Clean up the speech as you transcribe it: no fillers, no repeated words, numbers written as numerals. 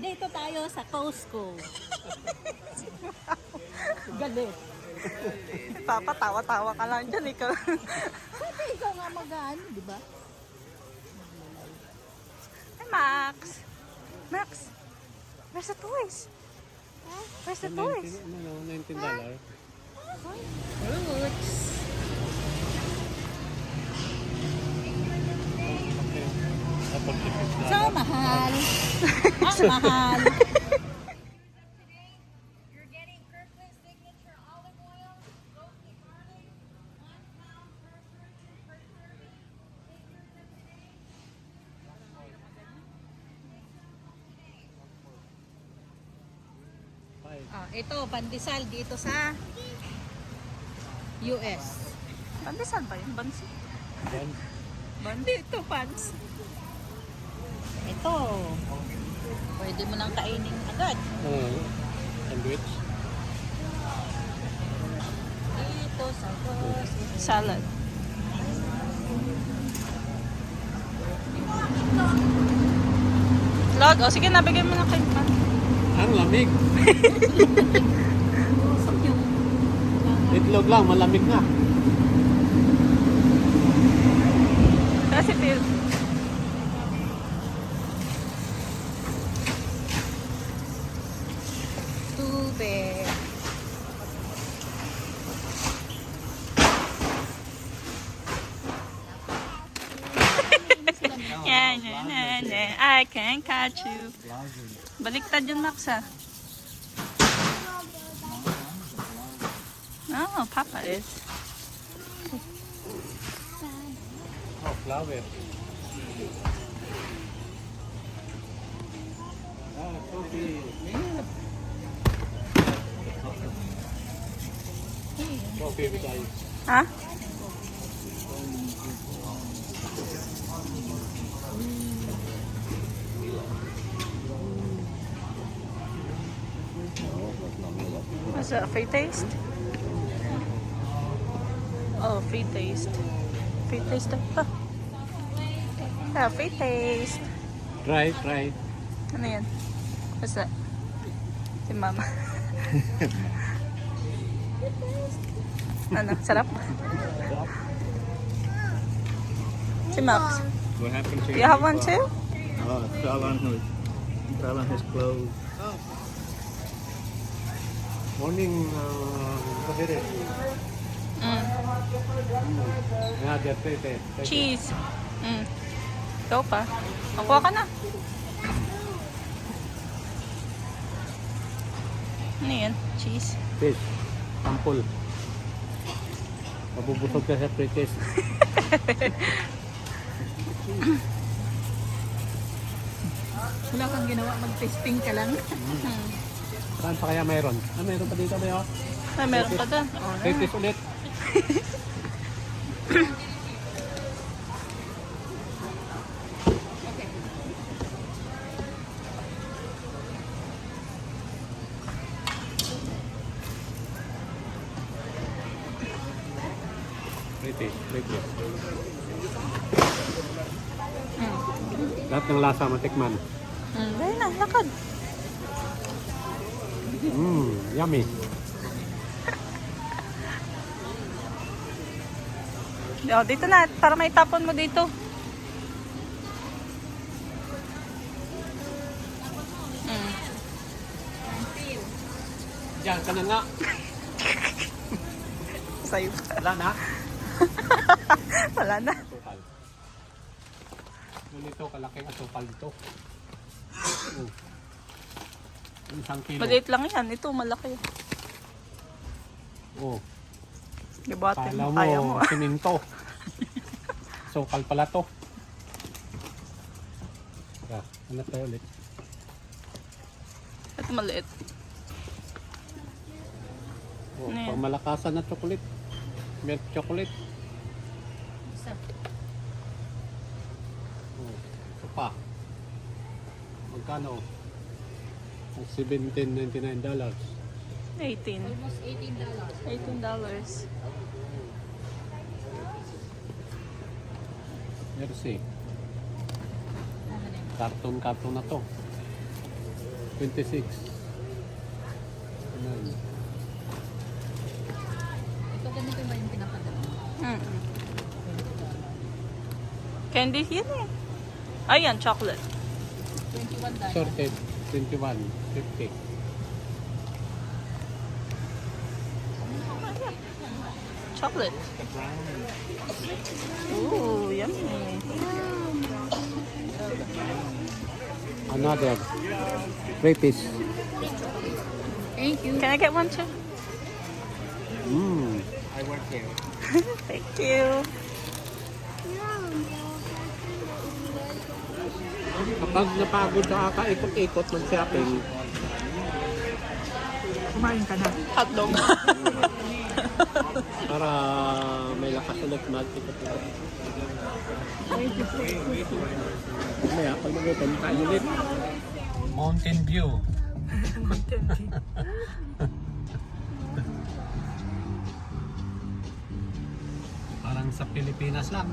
Dito tayo sa Costco. Galit. Papatawa-tawa ka lang dyan, ikaw. Pwede ikaw nga mag-ano, di ba? Hey, Max. Max, where's the toys? Where's the toys? $19. Fruits. Apple $6. So, mahal. Ang mahal. Oh, ito, pandesal dito sa US. Pandesal ba yun? Bansi? Yan. Bandi ito, pants. Ito. Pwede mo nang kainin agad. Sandwich. Dito sa grocery. Salad. Log, oh, sige, nabigyan mo na kayo. Ang lamig. Usok yung Itlog lang, malamig na. Kasi Phil. tubig. Yan, yan, yan, yan. I can catch you. Baliktad yun, Max, ah. Oh, Papa is. Oh, flower. Coffee. Coffee with ice. Ha? What's that? Free taste? Oh, free taste. Free taste pa. Ah, free taste. Try, try. Ano yan? What's that? Si Mama. Ano? Sarap? Si Max. What happened to You have one too? Oh, fell on his clothes. Oh. Morning, kabiri. Mm. Yeah, that's it. Cheese. Mm. Ikaw pa. Makuha ka na. Ano yan? Cheese. Fish. Sampul. Mabubusog ka sa pre-test. Wala kang ginawa, mag-testing ka lang. Saan pa kaya mayroon? Ah, mayroon pa dito ba yun? Ay, meron pa doon. Oh, Pre-test ulit. Pre-test. Lahat ng lasa matikman. Dahil na, lakad. Yummy. Oh, dito na, para may tapon mo dito. Diyan ka na nga. Sa'yo. Wala na. Wala na. Asukal. Ganito kalaking asukal dito. Isang kilo. Maliit lang yan. Ito, malaki. Oh, Gibatin kala mo, kaya mo. mo, siminto. Asukal pala to. Yeah, ano tayo ulit? Ito maliit. Oh, Ano yan? pang malakasan na chocolate. Milk chocolate. Isa. Oh, ito pa. Magkano? $17.99. 18. Almost $18. $18. Jersey. Karton na to. 26. Ito ganito ba yung pinapadala? Candy yan eh. Ayan, chocolate. $21. Sorted. 21. 50. Chocolate. Ooh, yummy. Another. 3 piece. Thank you. Can I get one too? Mmm. Thank you. Kapag napagod sa kakaikot-ikot ng shopping, Kumain ka na. Hotdog. para may lakas ulit mag-ikot-ikot. Mamaya, pag nagutom, kain ulit. Mountain View. Parang sa Pilipinas lang.